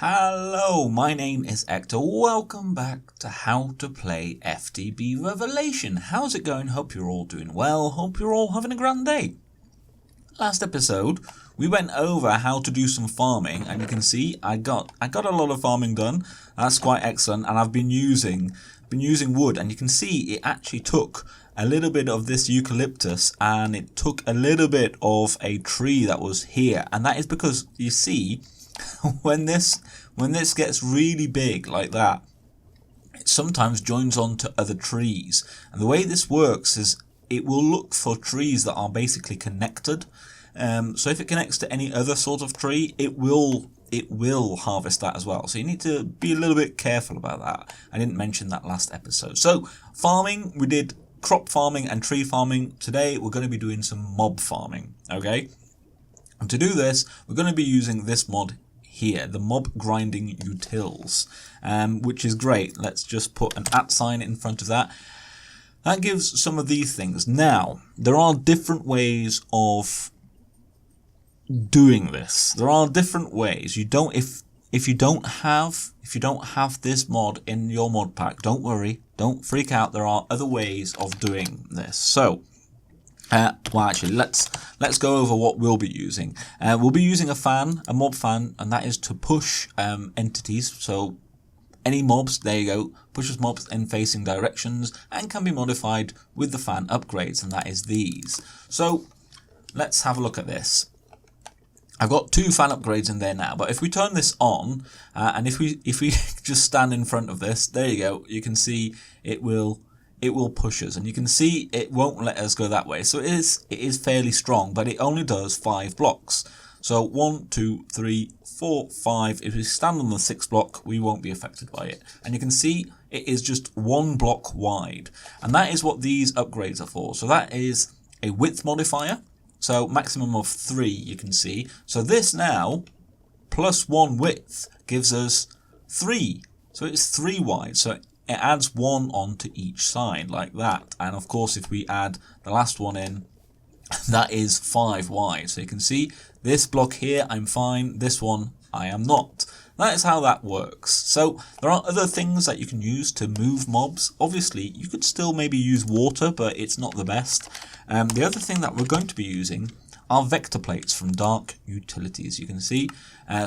Hello, my name is Hector. Welcome back to How to Play FTB Revelation. How's it going? Hope you're all doing well. Hope you're all having a grand day. Last episode, we went over how to do some farming, and you can see I got a lot of farming done. That's quite excellent, and I've been using wood, and you can see it actually took a little bit of this eucalyptus, and it took a little bit of a tree that was here, and that is because you see. When this gets really big like that, it sometimes joins on to other trees, and the way this works is it will look for trees that are basically connected. So if it connects to any other sort of tree, it will harvest that as well. So you need to be a little bit careful about that. I didn't mention that last episode. So farming, we did crop farming and tree farming. Today we're going to be doing some mob farming. Okay. And to do this, we're going to be using this mod here, the mob grinding utils, which is great. Let's just put an @ sign in front of that. That gives some of these things. Now, there are different ways of doing this. There are different ways. You don't if you don't have this mod in your mod pack, don't worry, don't freak out. There are other ways of doing this. So. Well, actually, let's go over what we'll be using. We'll be using a mob fan, and that is to push entities. So any mobs, there you go, pushes mobs in facing directions and can be modified with the fan upgrades, and that is these. So let's have a look at this. I've got 2 fan upgrades in there now, but if we turn this on, and if we just stand in front of this, there you go, you can see it will push us, and you can see it won't let us go that way. So it is fairly strong, but it only does 5 blocks. So 1, 2, 3, 4, 5. If we stand on the 6th block, we won't be affected by it. And you can see it is just 1 block wide, and that is what these upgrades are for. So that is a width modifier, so maximum of 3. You can see. So this now plus 1 width gives us 3. So it's 3 wide. So it adds 1 onto each side like that, and of course if we add the last one in, that is 5 wide. So you can see this block here I'm fine, this one I am not. That is how that works. So there are other things that you can use to move mobs. Obviously you could still maybe use water, but it's not the best. The other thing that we're going to be using are vector plates from Dark Utilities. You can see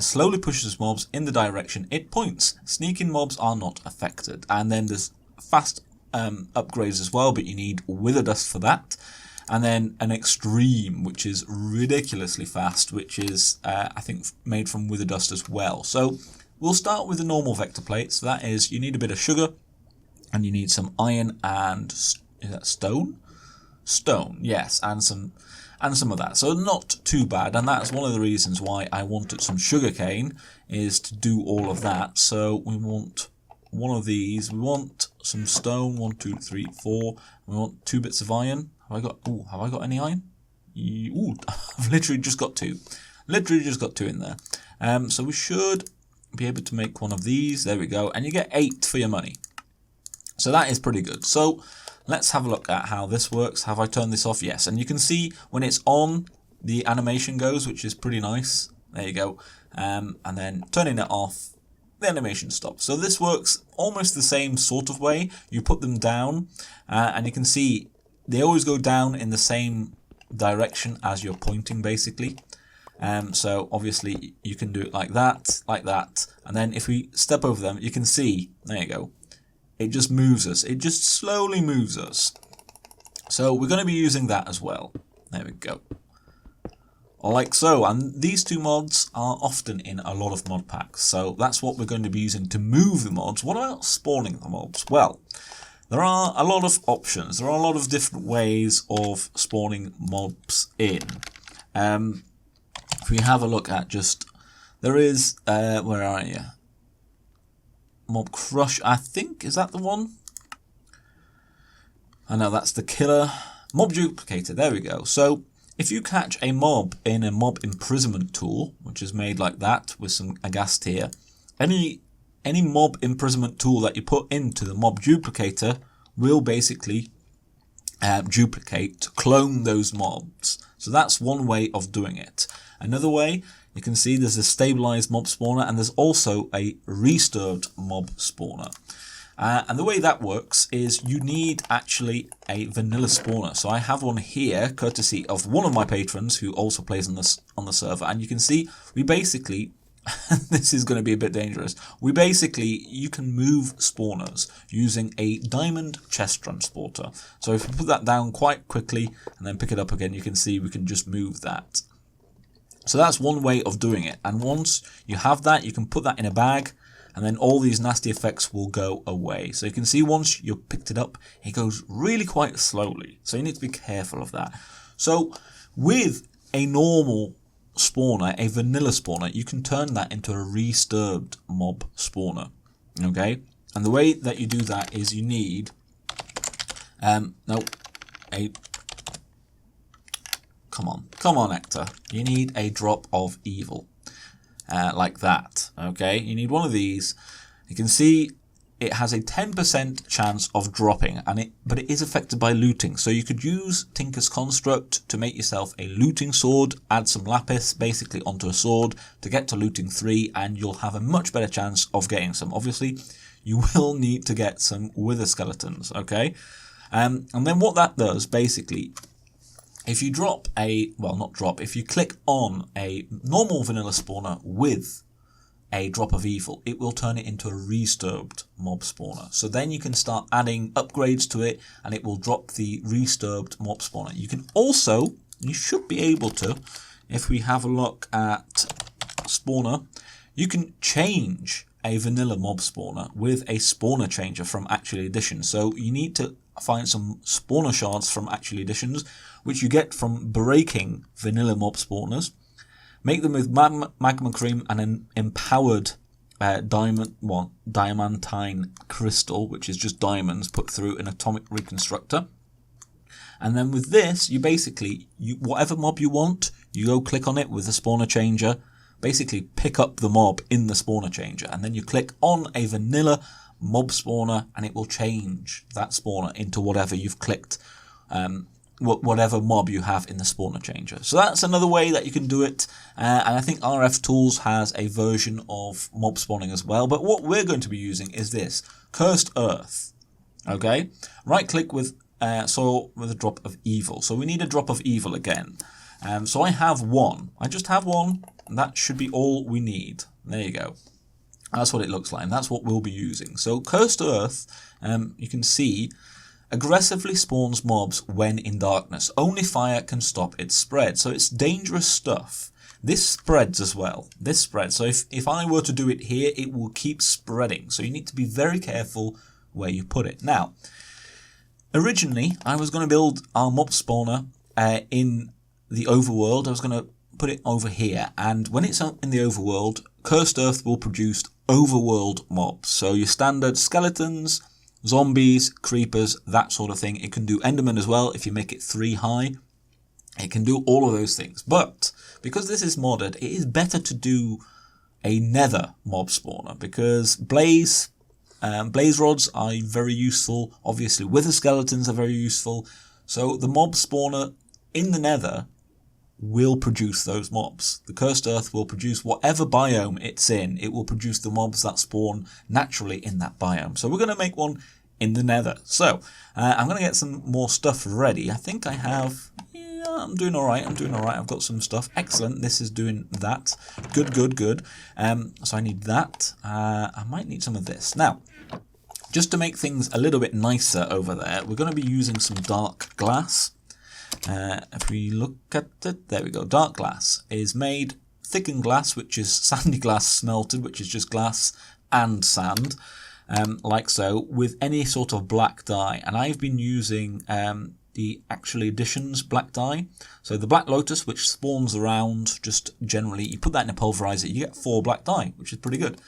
slowly pushes mobs in the direction it points. Sneaking mobs are not affected. And then there's fast upgrades as well, but you need wither dust for that. And then an extreme, which is ridiculously fast, which is I think made from wither dust as well. So we'll start with the normal vector plates. So that is, you need a bit of sugar, and you need some iron and is that stone? Stone, yes, and some of that. So not too bad, and that's one of the reasons why I wanted some sugarcane, is to do all of that. So we want one of these, we want some stone, 1, 2, 3, 4, we want 2 bits of iron. Have I got any iron? Ooh, I've literally just got 2. Literally just got 2 in there. So we should be able to make one of these. There we go, and you get 8 for your money. So that is pretty good. So let's have a look at how this works. Have I turned this off? Yes. And you can see when it's on, the animation goes, which is pretty nice. There you go. And then turning it off, the animation stops. So this works almost the same sort of way. You put them down, and you can see they always go down in the same direction as you're pointing, basically. So obviously you can do it like that, and then if we step over them, you can see, there you go. It just moves us. It just slowly moves us. So we're going to be using that as well. There we go. Like so. And these 2 mods are often in a lot of mod packs. So that's what we're going to be using to move the mobs. What about spawning the mobs? Well, there are a lot of options. There are a lot of different ways of spawning mobs in. If we have a look at there is, where are you? Mob Crush, I think, is that the one? I know that's the killer. Mob Duplicator, there we go. So if you catch a mob in a mob imprisonment tool, which is made like that with some agast here, any mob imprisonment tool that you put into the Mob Duplicator will basically clone those mobs. So that's one way of doing it. Another way you can see there's a stabilized mob spawner and there's also a redisturbed mob spawner. And the way that works is you need actually a vanilla spawner. So I have one here, courtesy of one of my patrons who also plays on the server. And you can see we basically, this is going to be a bit dangerous. You can move spawners using a diamond chest transporter. So if you put that down quite quickly and then pick it up again, you can see we can just move that. So that's one way of doing it. And once you have that, you can put that in a bag. And then all these nasty effects will go away. So you can see once you've picked it up, it goes really quite slowly. So you need to be careful of that. So with a normal spawner, a vanilla spawner, you can turn that into a redisturbed mob spawner. Okay? And the way that you do that is you need, come on Hector. You need a drop of evil. Like that, okay? You need one of these. You can see it has a 10% chance of dropping, but it is affected by looting. So you could use Tinker's Construct to make yourself a looting sword, add some lapis basically onto a sword to get to looting 3, and you'll have a much better chance of getting some. Obviously, you will need to get some wither skeletons, okay? And then what that does basically, if you if you click on a normal vanilla spawner with a drop of evil, it will turn it into a redisturbed mob spawner. So then you can start adding upgrades to it and it will drop the redisturbed mob spawner. You can also, you should be able to, if we have a look at spawner, you can change a vanilla mob spawner with a spawner changer from Actual Edition. So you need to find some spawner shards from Actual Editions, which you get from breaking vanilla mob spawners. Make them with magma cream and an empowered diamantine crystal, which is just diamonds put through an atomic reconstructor. And then with this, you basically, whatever mob you want, you go click on it with the spawner changer, basically pick up the mob in the spawner changer, and then you click on a vanilla mob spawner and it will change that spawner into whatever you've clicked, whatever mob you have in the spawner changer. So that's another way that you can do it, and I think RF Tools has a version of mob spawning as well, but what we're going to be using is this, Cursed Earth. Okay, right click with soil with a drop of evil. So we need a drop of evil again. So I have one. I just have one, and that should be all we need. There you go. That's what it looks like, and that's what we'll be using. So Cursed Earth, you can see, aggressively spawns mobs when in darkness. Only fire can stop its spread. So it's dangerous stuff. This spreads as well. This spreads. So if I were to do it here, it will keep spreading. So you need to be very careful where you put it. Now, originally, I was going to build our mob spawner in the overworld. I was going to put it over here. And when it's in the overworld, Cursed Earth will produce overworld mobs. So your standard skeletons, zombies, creepers, that sort of thing. It can do Enderman as well if you make it 3 high. It can do all of those things. But because this is modded, it is better to do a Nether mob spawner because blaze rods are very useful. Obviously, wither skeletons are very useful. So the mob spawner in the Nether will produce those mobs. The Cursed Earth will produce whatever biome it's in. It will produce the mobs that spawn naturally in that biome. So we're going to make one in the Nether. So I'm going to get some more stuff ready. I think I have... Yeah, I'm doing all right. I've got some stuff. Excellent. This is doing that. Good. So I need that. I might need some of this. Now, just to make things a little bit nicer over there, we're going to be using some dark glass. If we look at it, there we go. Dark glass is made thickened glass, which is sandy glass smelted, which is just glass and sand, like so, with any sort of black dye. And I've been using the Actual Editions black dye. So the Black Lotus, which spawns around, just generally, you put that in a pulverizer, you get 4 black dye, which is pretty good.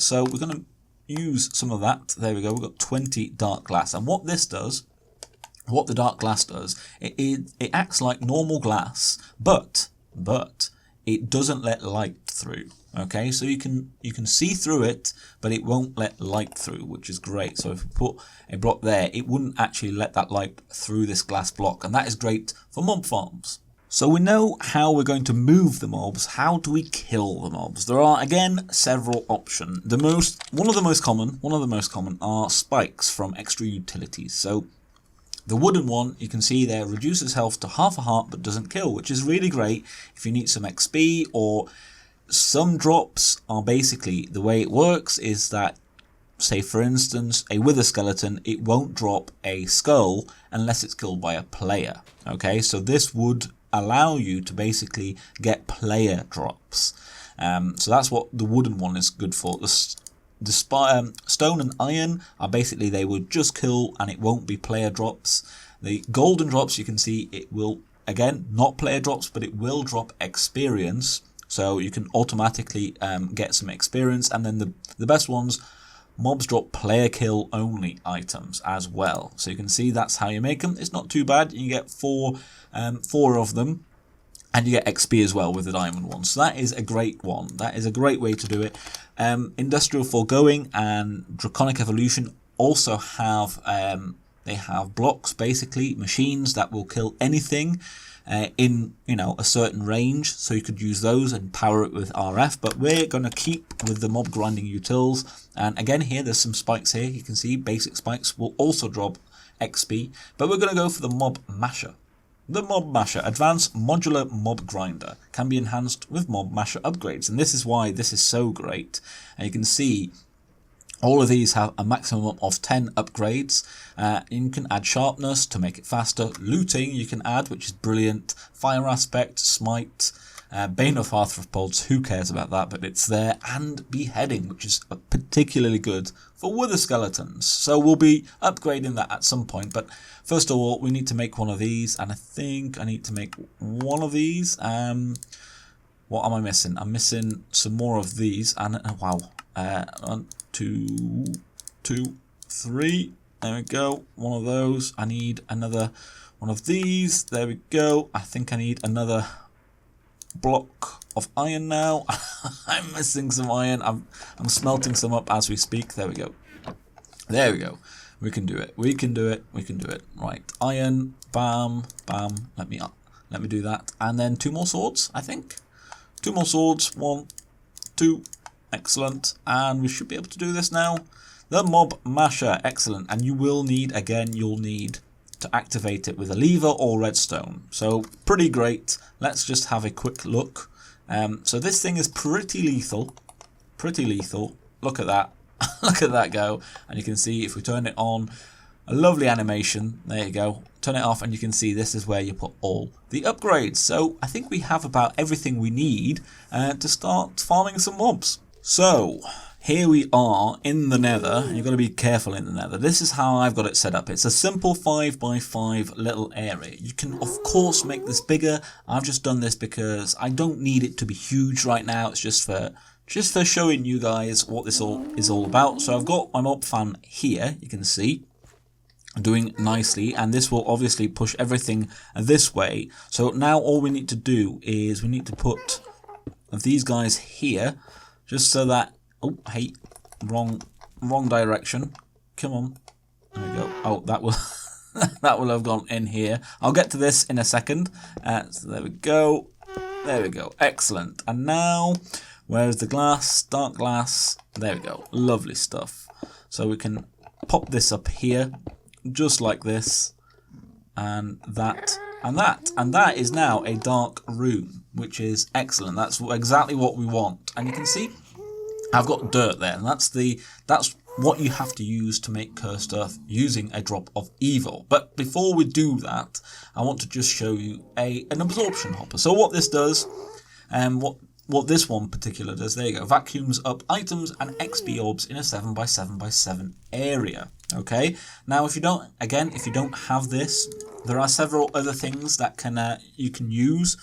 So we're going to use some of that. There we go. We've got 20 dark glass. And what this does, what the dark glass does, it acts like normal glass, but it doesn't let light through. Okay, so you can see through it, but it won't let light through, which is great. So if we put a block there, it wouldn't actually let that light through this glass block, and that is great for mob farms. So we know how we're going to move the mobs. How do we kill the mobs? There are, again, several options. One of the most common are spikes from extra utilities. So the wooden one, you can see there, reduces health to half a heart but doesn't kill, which is really great if you need some XP, or some drops are basically, the way it works is that, say for instance, a wither skeleton, it won't drop a skull unless it's killed by a player. Okay, so this would allow you to basically get player drops. So that's what the wooden one is good for. The stone and iron are basically, they would just kill and it won't be player drops. The golden drops, you can see it will, again, not player drops, but it will drop experience. So you can automatically get some experience. And then the best ones, mobs drop player kill only items as well. So you can see that's how you make them. It's not too bad. You get four of them. And you get XP as well with the diamond one. So that is a great one. That is a great way to do it. Industrial Foregoing and Draconic Evolution also have, they have blocks, basically, machines that will kill anything in, a certain range. So you could use those and power it with RF. But we're going to keep with the mob grinding utils. And again, here, there's some spikes here. You can see basic spikes will also drop XP. But we're going to go for the mob masher. The Mob Masher, Advanced Modular Mob Grinder, can be enhanced with Mob Masher upgrades, and this is why this is so great. And you can see all of these have a maximum of 10 upgrades. You can add sharpness to make it faster. Looting you can add, which is brilliant. Fire aspect, smite, bane of arthropods, who cares about that, but it's there. And beheading, which is particularly good for wither skeletons. So we'll be upgrading that at some point, but first of all, we need to make one of these, and I think I need to make one of these. What am I missing? I'm missing some more of these, and wow. 1, 2, 3. There we go. One of those. I need another one of these. There we go. I think I need another block of iron now. I'm missing some iron. I'm smelting some up as we speak. There we go. There we go. We can do it. We can do it. We can do it. Right. Iron. Bam. Bam. Let me do that. And then 2 more swords, I think. 2 more swords. 1, 2. Excellent. And we should be able to do this now. The Mob Masher. Excellent. And you will need, again, you'll need to activate it with a lever or redstone. So pretty great. Let's just have a quick look. So this thing is pretty lethal. Pretty lethal. Look at that. Look at that go. And you can see if we turn it on, a lovely animation. There you go. Turn it off and you can see this is where you put all the upgrades. So I think we have about everything we need to start farming some mobs. So here we are in the Nether. You've got to be careful in the Nether. This is how I've got it set up. It's a simple 5x5 little area. You can of course make this bigger. I've just done this because I don't need it to be huge right now. It's just for showing you guys what this all is all about. So I've got my mob fan here, you can see, doing nicely, and this will obviously push everything this way. So now all we need to do is we need to put these guys here, just so that, oh hey, wrong direction, come on, there we go. Oh, that will that will have gone in here. I'll get to this in a second. So there we go, excellent. And now, where's the glass? Dark glass. There we go. Lovely stuff. So we can pop this up here, just like this, and that, and that. And that is now a dark room, which is excellent. That's exactly what we want. And you can see I've got dirt there, and that's what you have to use to make cursed earth using a drop of evil. But before we do that, I want to just show you an absorption hopper. So what this does, what this one particular does, there you go, vacuums up items and XP orbs in a 7x7x7 area. Okay, now if you don't have this, there are several other things that you can use.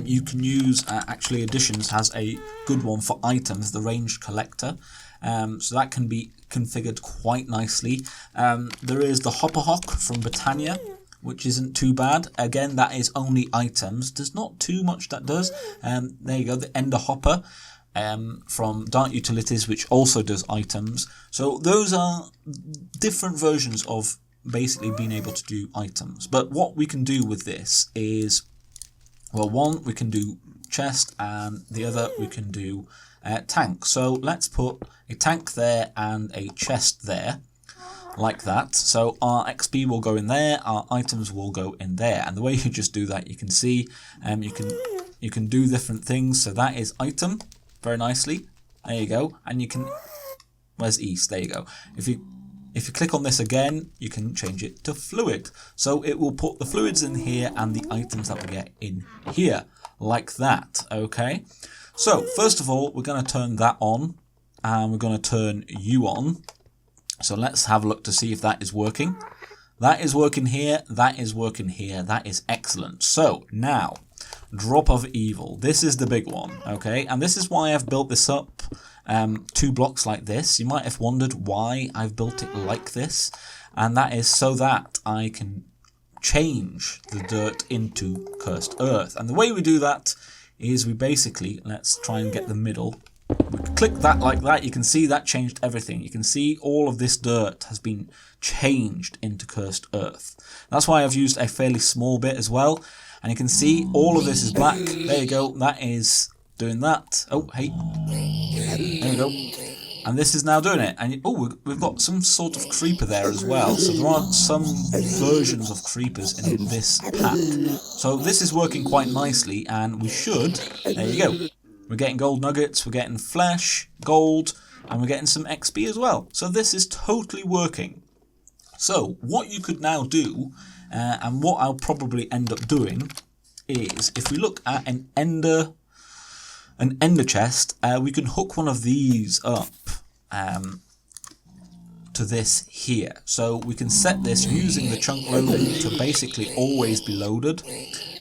You can use, actually Additions has a good one for items, the ranged collector. So that can be configured quite nicely. There is the Hopper Hock from Britannia, which isn't too bad. Again, that is only items. There's not too much that does. There you go, the Ender Hopper from Dark Utilities, which also does items. So those are different versions of basically being able to do items. But what we can do with this is Well, one we can do chest and the other we can do tank. So let's put a tank there and a chest there, like that. So our XP will go in there, our items will go in there. And the way you just do that, you can see you can do different things. So that is item, very nicely. There you go. And you can, where's east? There you go. If you click on this again, you can change it to fluid. So it will put the fluids in here and the items that we get in here, like that, okay? So first of all, we're going to turn that on, and we're going to turn you on. So let's have a look to see if that is working. That is working here, that is working here, that is excellent. So now, drop of evil. This is the big one, okay? And this is why I've built this up 2 blocks like this. You might have wondered why I've built it like this. And that is so that I can change the dirt into cursed earth. And the way we do that is we basically, let's try and get the middle. We click that like that, you can see that changed everything. You can see all of this dirt has been changed into cursed earth. That's why I've used a fairly small bit as well. And you can see all of this is black. There you go, that is doing that. Oh, hey. There you go. And this is now doing it. And oh, we've got some sort of creeper there as well. So there are some versions of creepers in this pack. So this is working quite nicely, and we should, there you go. We're getting gold nuggets, we're getting flesh, gold, and we're getting some XP as well. So this is totally working. So what you could now do, and what I'll probably end up doing, is if we look at an ender chest, we can hook one of these up to this here. So we can set this using the chunk loading to basically always be loaded.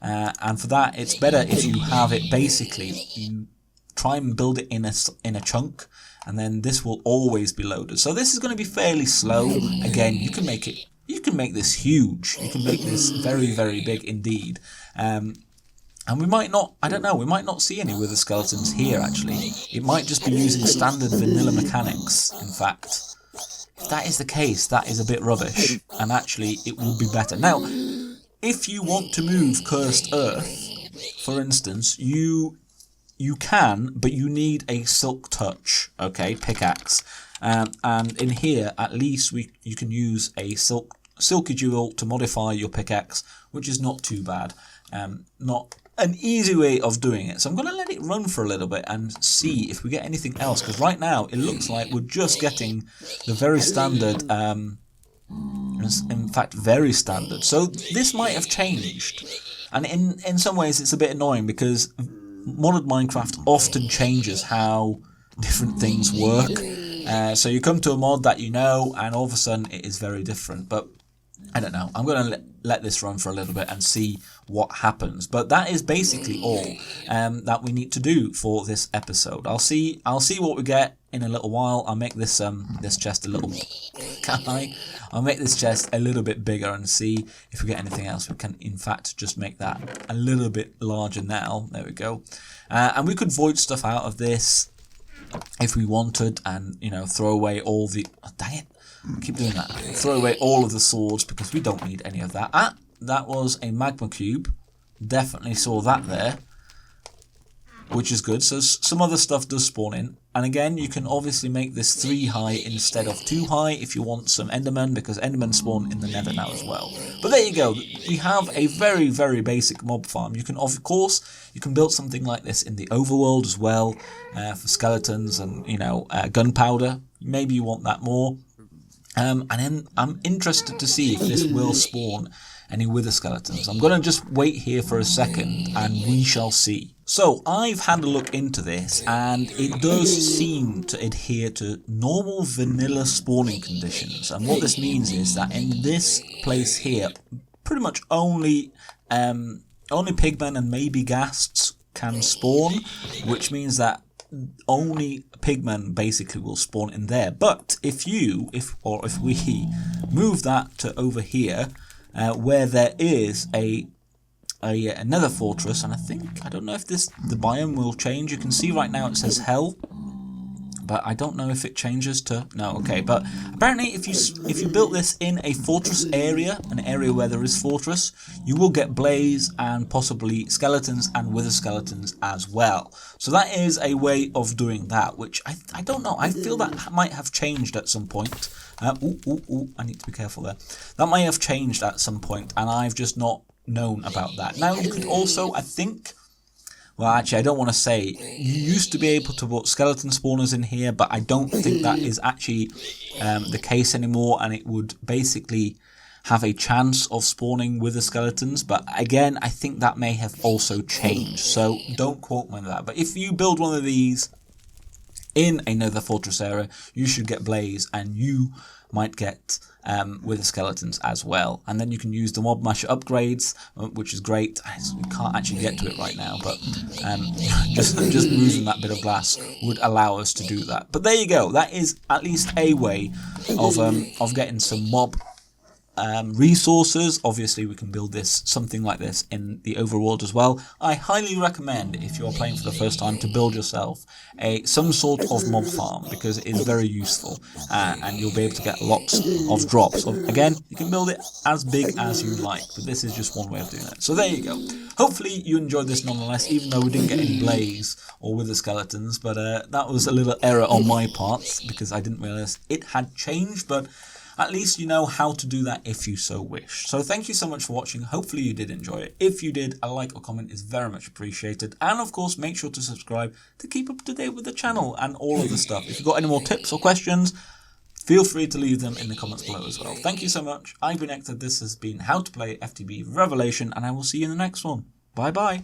And for that, it's better if you have it basically, you try and build it in a chunk, and then this will always be loaded. So this is going to be fairly slow. Again, you can make this huge. You can make this very, very big indeed. And we might not, I don't know, we might not see any wither skeletons here actually. It might just be using standard vanilla mechanics, in fact. If that is the case, that is a bit rubbish, and actually it will be better. Now, if you want to move cursed earth, for instance, you can, but you need a silk touch, okay, pickaxe. And in here, at least you can use a silky jewel to modify your pickaxe, which is not too bad. Not an easy way of doing it. So I'm going to let it run for a little bit and see if we get anything else, because right now it looks like we're just getting the very standard, in fact very standard. So this might have changed, and in some ways it's a bit annoying because modded Minecraft often changes how different things work. So you come to a mod that you know, and all of a sudden it is very different. But I don't know. I'm going to let this run for a little bit and see what happens. But that is basically all that we need to do for this episode. I'll see what we get in a little while. I'll make this this chest a little. I'll make this chest a little bit bigger and see if we get anything else. We can, in fact, just make that a little bit larger now. There we go. And we could void stuff out of this if we wanted, and throw away all the. Oh, dang it! I keep doing that. Throw away all of the swords because we don't need any of that. That was a magma cube. Definitely saw that there, which is good. So some other stuff does spawn in. And again, you can obviously make this 3 high instead of 2 high if you want some endermen, because endermen spawn in the nether now as well. But there you go. We have a very, very basic mob farm. You can, of course, you can build something like this in the overworld as well, for skeletons and, gunpowder. Maybe you want that more. And then I'm interested to see if this will spawn any wither skeletons. I'm going to just wait here for a second and we shall see. So I've had a look into this, and it does seem to adhere to normal vanilla spawning conditions. And what this means is that in this place here, pretty much only pigmen and maybe ghasts can spawn, which means that only pigmen basically will spawn in there. But if we move that to over here, where there is a nether fortress, and I don't know if the biome will change. You can see right now it says hell, but I don't know if it changes to... No, okay, but apparently if you built this in a fortress area, an area where there is fortress, you will get blaze and possibly skeletons and wither skeletons as well. So that is a way of doing that, which I don't know. I feel that might have changed at some point. I need to be careful there. That may have changed at some point, and I've just not known about that. Now, you could also, I think... Well, actually, I don't want to say. You used to be able to put skeleton spawners in here, but I don't think that is actually the case anymore, and it would basically have a chance of spawning with the skeletons. But again, I think that may have also changed, so don't quote me on that. But if you build one of these in a Nether fortress area, you should get blaze, and you might get with the skeletons as well. And then you can use the mob masher upgrades, which is great. We can't actually get to it right now, but just moving that bit of glass would allow us to do that. But there you go. That is at least a way of getting some mob resources. Obviously, we can build something like this in the overworld as well. I highly recommend, if you're playing for the first time, to build yourself some sort of mob farm, because it is very useful, and you'll be able to get lots of drops. So again, you can build it as big as you like, but this is just one way of doing it. So there you go. Hopefully you enjoyed this nonetheless, even though we didn't get any blaze or wither skeletons, but that was a little error on my part, because I didn't realise it had changed, but at least you know how to do that if you so wish. So thank you so much for watching. Hopefully you did enjoy it. If you did, a like or comment is very much appreciated. And of course, make sure to subscribe to keep up to date with the channel and all of the stuff. If you've got any more tips or questions, feel free to leave them in the comments below as well. Thank you so much. I've been Hector. This has been How to Play FTB Revelation, and I will see you in the next one. Bye bye.